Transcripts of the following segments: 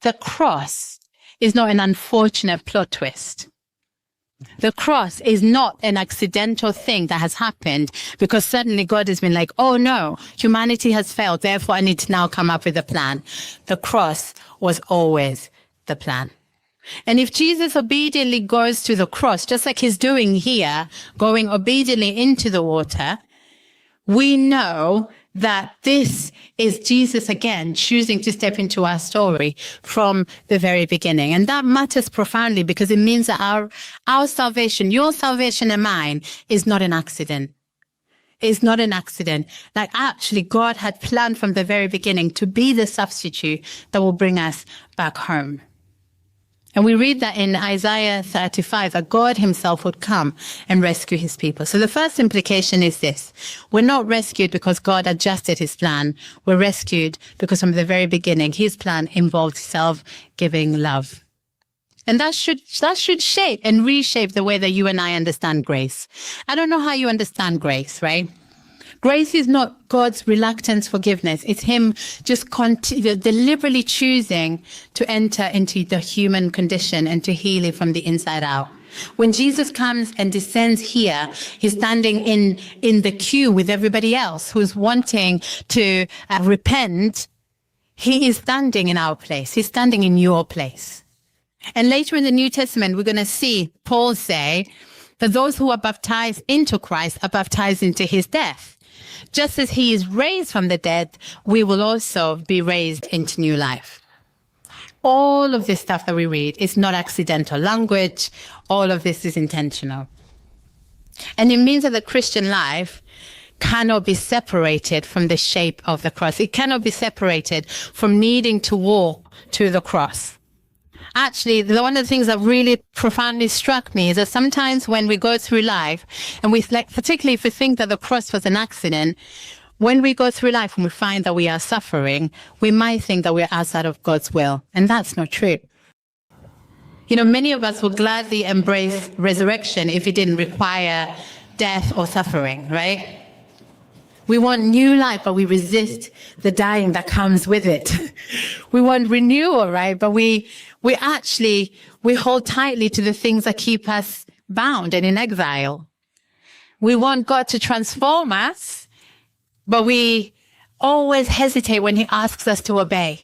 the cross is not an unfortunate plot twist. The cross is not an accidental thing that has happened because suddenly God has been like, oh no, humanity has failed, therefore I need to now come up with a plan. The cross was always the plan. And if Jesus obediently goes to the cross, just like he's doing here, going obediently into the water, we know that this is Jesus again choosing to step into our story from the very beginning. And that matters profoundly because it means that our salvation, your salvation and mine, is not an accident. It's not an accident. Like actually God had planned from the very beginning to be the substitute that will bring us back home. And we read that in Isaiah 35, that God himself would come and rescue his people. So the first implication is this. We're not rescued because God adjusted his plan. We're rescued because from the very beginning, his plan involved self-giving love. And that should shape and reshape the way that you and I understand grace. I don't know how you understand grace, right? Grace is not God's reluctant forgiveness. It's him just deliberately choosing to enter into the human condition and to heal it from the inside out. When Jesus comes and descends here, he's standing in the queue with everybody else who's wanting to repent. He is standing in our place. He's standing in your place. And later in the New Testament, we're going to see Paul say that those who are baptized into Christ are baptized into his death. Just as he is raised from the dead, we will also be raised into new life. All of this stuff that we read is not accidental language. All of this is intentional. And it means that the Christian life cannot be separated from the shape of the cross. It cannot be separated from needing to walk to the cross. Actually, one of the things that really profoundly struck me is that sometimes when we go through life, and particularly if we think that the cross was an accident, when we go through life and we find that we are suffering, we might think that we're outside of God's will. And that's not true. You know, many of us would gladly embrace resurrection if it didn't require death or suffering, right? We want new life, but we resist the dying that comes with it. We want renewal, right? But we hold tightly to the things that keep us bound and in exile. We want God to transform us, but we always hesitate when he asks us to obey.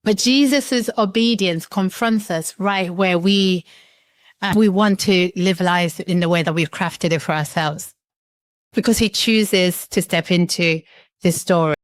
But Jesus' obedience confronts us right where we want to live lives in the way that we've crafted it for ourselves. Because he chooses to step into this story.